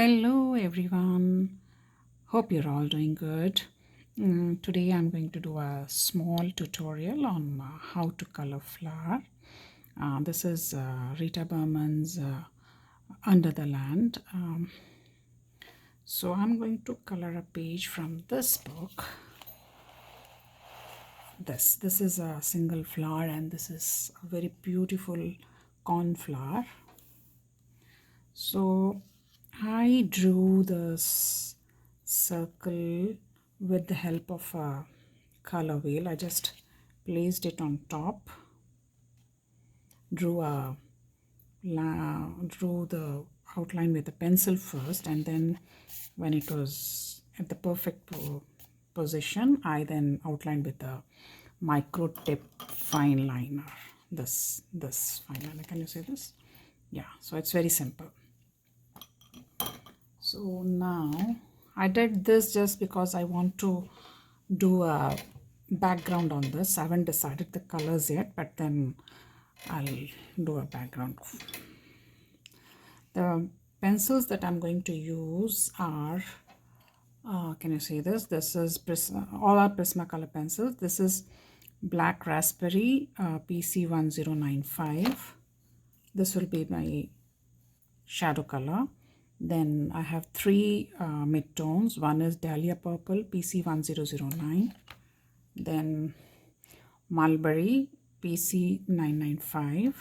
Hello everyone, hope you're all doing good. Today I'm going to do a small tutorial on how to color flower. This is Rita Berman's Under the Land. So I'm going to color a page from this book. This is a single flower and this is a very beautiful cornflower. So I drew this circle with the help of a color wheel. I just placed it on top, drew the outline with a pencil first, and then when it was at the perfect position, I then outlined with a micro tip fine liner. This fine liner, can you see this? Yeah, so it's very simple. So now I did this just because I want to do a background on this. I haven't decided the colors yet, but then I'll do a background. The pencils that I'm going to use are, can you see this? This is all our Prismacolor pencils. This is Black Raspberry PC1095. This will be my shadow color. Then I have three midtones. One is Dahlia Purple PC1009. Then Mulberry PC995.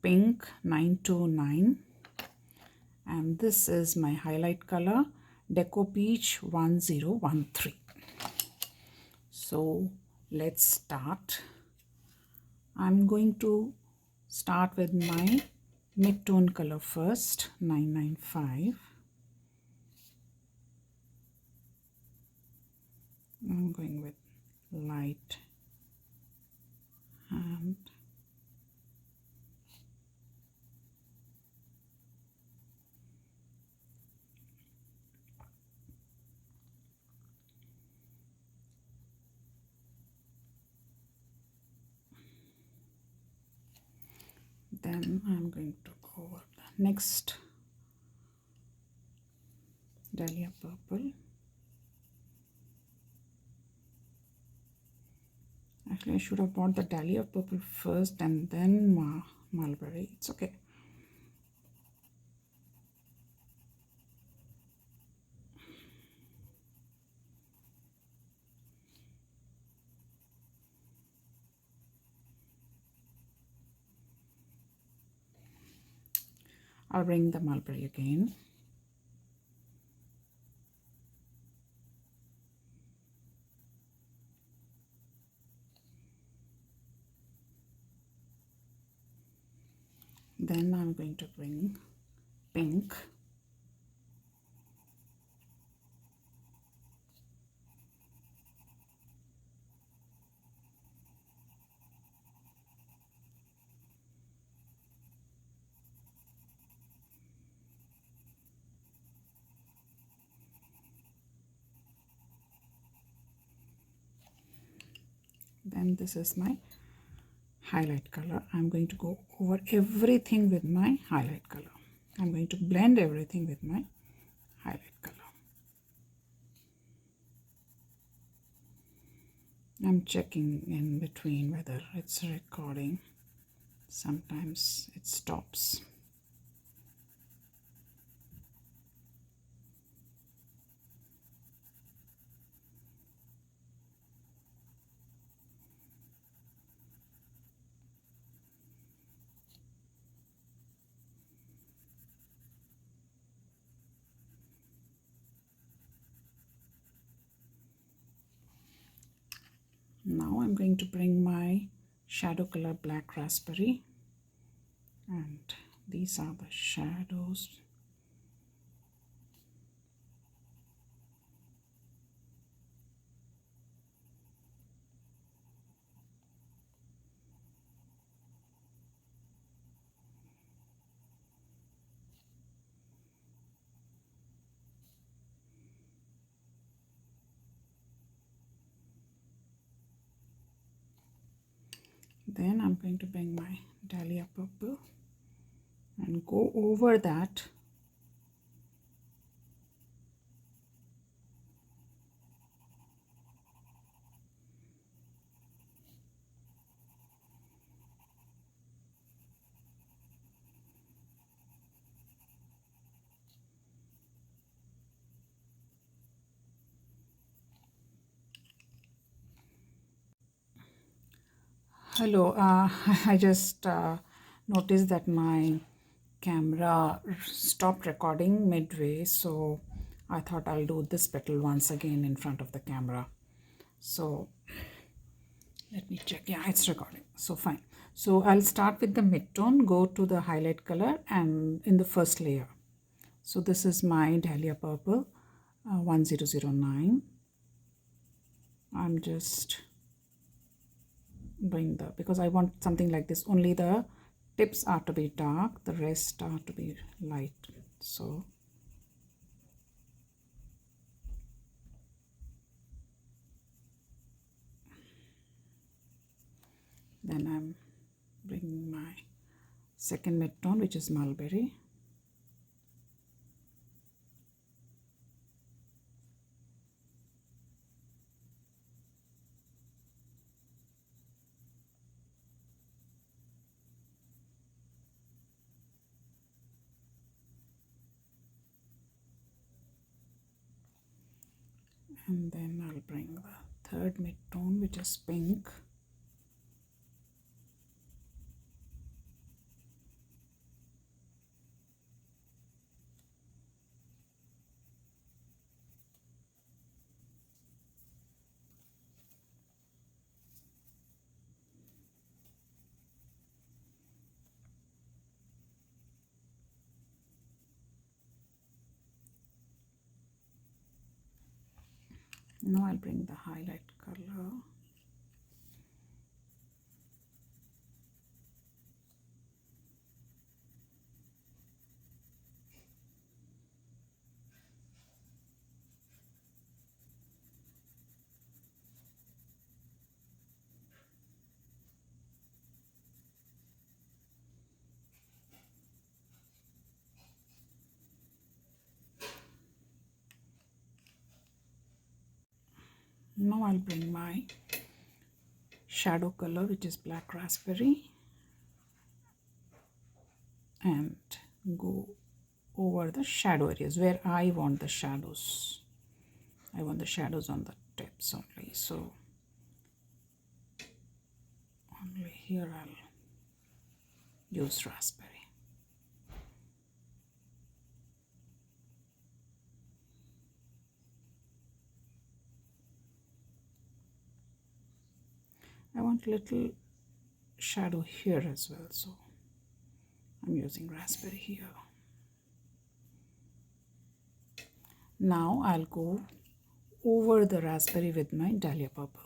Pink 929. And this is my highlight color Deco Peach 1013. So let's start. I'm going to start with my mid-tone color first, 995. I'm going with light and then I'm going to go over the next Dahlia Purple. Actually, I should have bought the Dahlia Purple first and then Mulberry. It's okay. I'll bring the Mulberry again. Then I'm going to bring pink. Then this is my highlight color. I'm going to go over everything with my highlight color. I'm going to blend everything with my highlight color. I'm checking in between whether it's recording. Sometimes it stops. Now I'm going to bring my shadow color Black Raspberry, and these are the shadows. Then I'm going to bring my Dahlia Purple and go over that Hello, I just noticed that my camera stopped recording midway, so I thought I'll do this petal once again in front of the camera. So let me check. Yeah, it's recording. So fine. So I'll start with the mid-tone, go to the highlight color and in the first layer. So this is my Dahlia Purple 1009. I'm just doing because I want something like this. Only the tips are to be dark, the rest are to be light. So then I'm bringing my second mid-tone, which is mulberry. And then I'll bring the third mid-tone, which is pink. Now I'll bring the highlight color. Now I'll bring my shadow color, which is black raspberry, and go over the shadow areas where I want the shadows. I want the shadows on the tips only. So only here I'll use raspberry. I want little shadow here as well, so I'm using raspberry here. Now I'll go over the raspberry with my Dahlia Purple.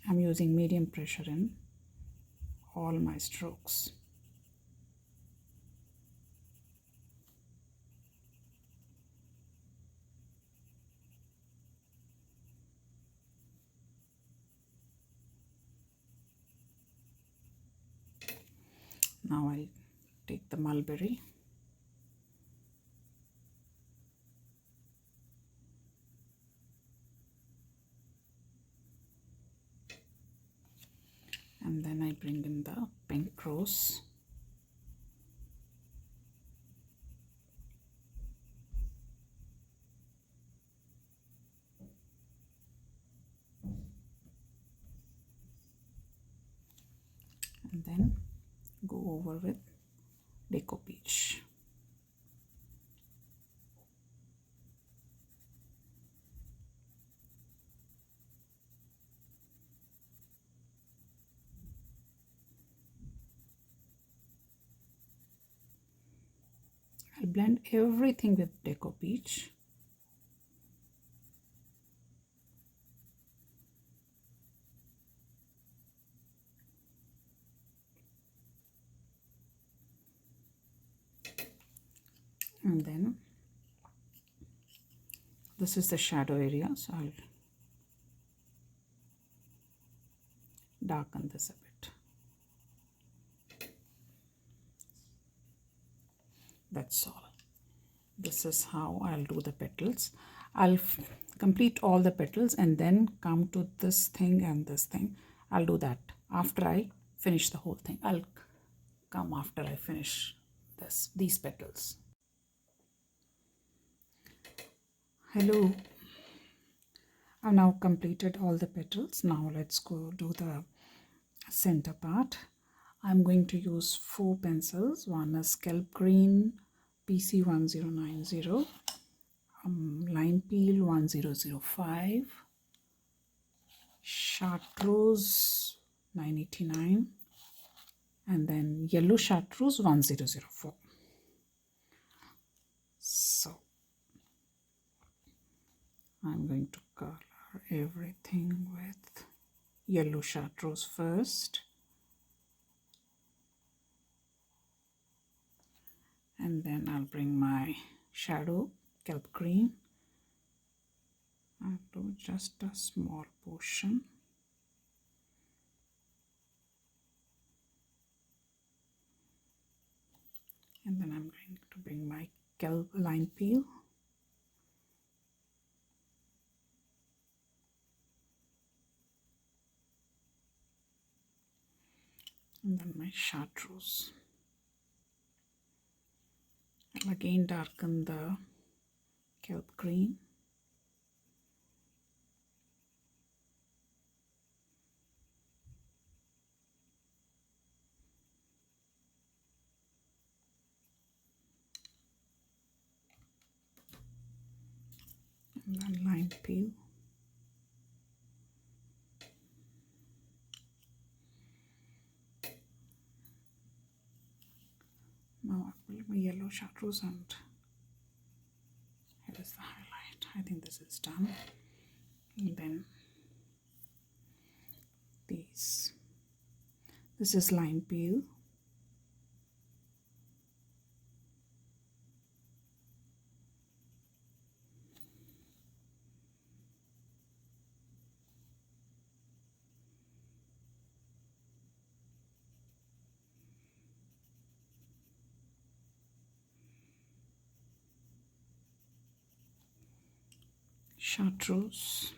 I'm using medium pressure in all my strokes. Now I'll take the mulberry. And then I bring in the pink rose. And then go over with Deco Peach. I'll blend everything with Deco Peach. And then this is the shadow area, so I'll darken this a bit. That's all. This is how I'll do the petals. I'll complete all the petals and then come to this thing and this thing. I'll do that after I finish the whole thing. I'll come after I finish these petals. Hello. I've now completed all the petals. Now let's go do the center part. I'm going to use 4 pencils. One is kelp green PC1090, lime peel 1005, chartreuse 989, and then yellow chartreuse 1004. So I'm going to color everything with yellow chartreuse first, and then I'll bring my shadow kelp green. I'll do just a small portion, and then I'm going to bring my kelp lime peel, and then my chartreuse. I'll again darken the kelp green, and then lime peel, now I'll put my yellow chartreuse, and here is the highlight. I think this is done. And then this is lime peel, chartreuse,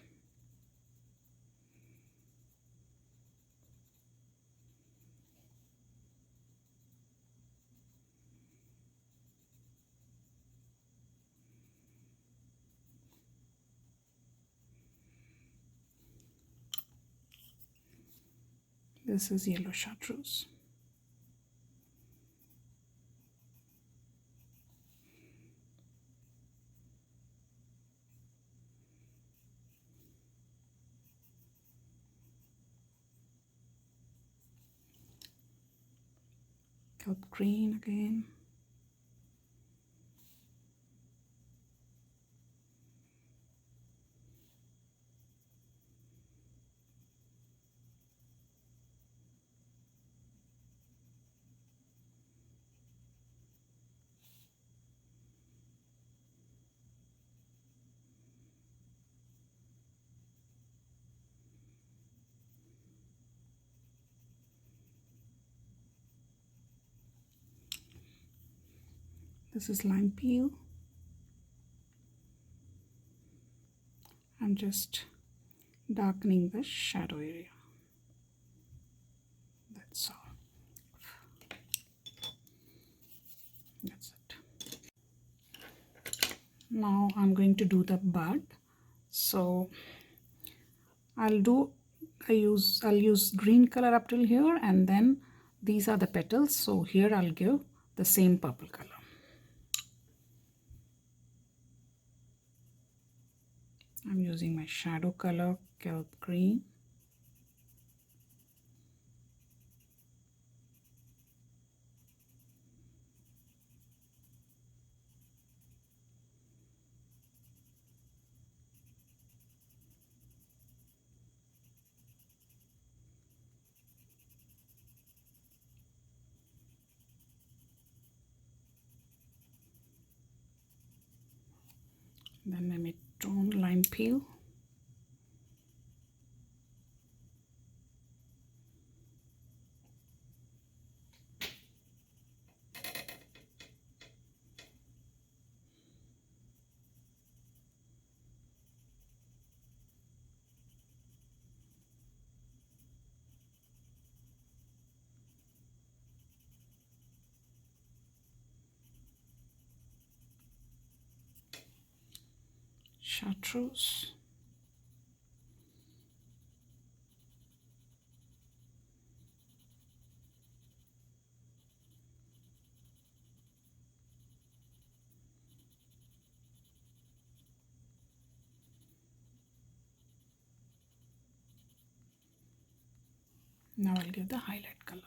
this is yellow chartreuse, kelp green again, this is lime peel. I'm just darkening the shadow area. That's all. That's it. Now I'm going to do the bud. So I'll use green color up till here, and then these are the petals. So here I'll give the same purple color. I'm using my shadow color kelp green. Then my mid-tone lime peel. Chartreuse. Now I'll give the highlight color.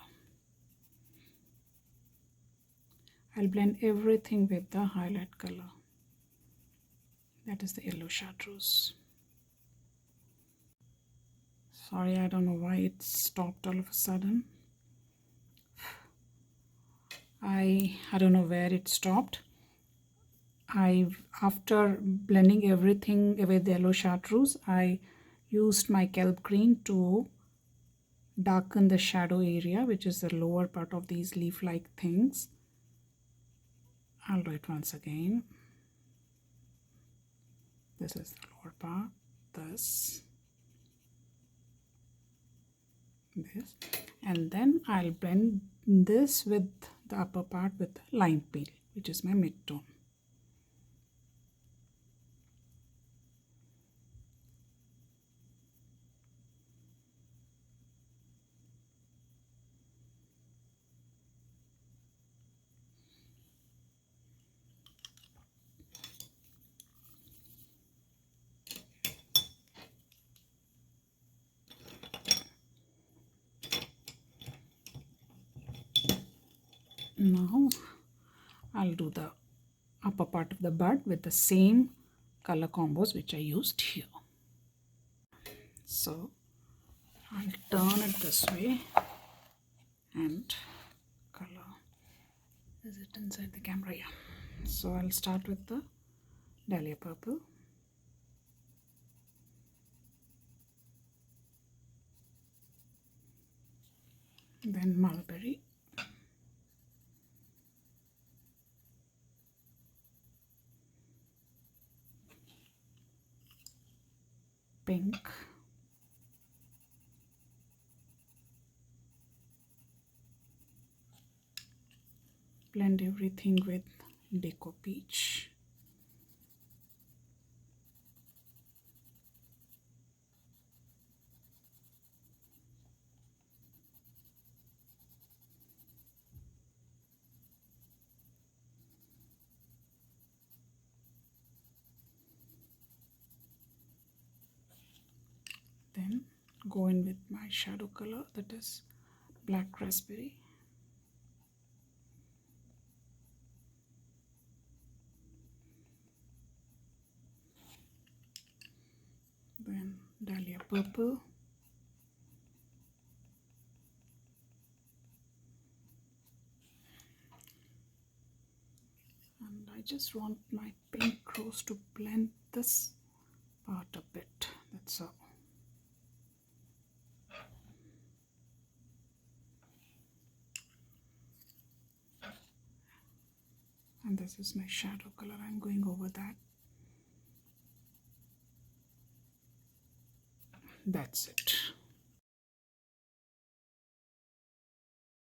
I'll blend everything with the highlight color. That is the yellow chartreuse. Sorry, I don't know why it stopped all of a sudden. I don't know where it stopped. After blending everything with the yellow chartreuse, I used my kelp green to darken the shadow area, which is the lower part of these leaf-like things. I'll do it once again. This is the lower part, this, and then I'll blend this with the upper part with lime peel, which is my mid-tone. Now I'll do the upper part of the bud with the same color combos which I used here. So I'll turn it this way and color. Is it inside the camera? Yeah. So I'll start with the dahlia purple. Then mulberry. Pink. Blend everything with deco peach. Then go in with my shadow color, that is black raspberry. Then dahlia purple. And I just want my pink rose to blend this part a bit, that's all. And this is my shadow color, I'm going over that. That's it.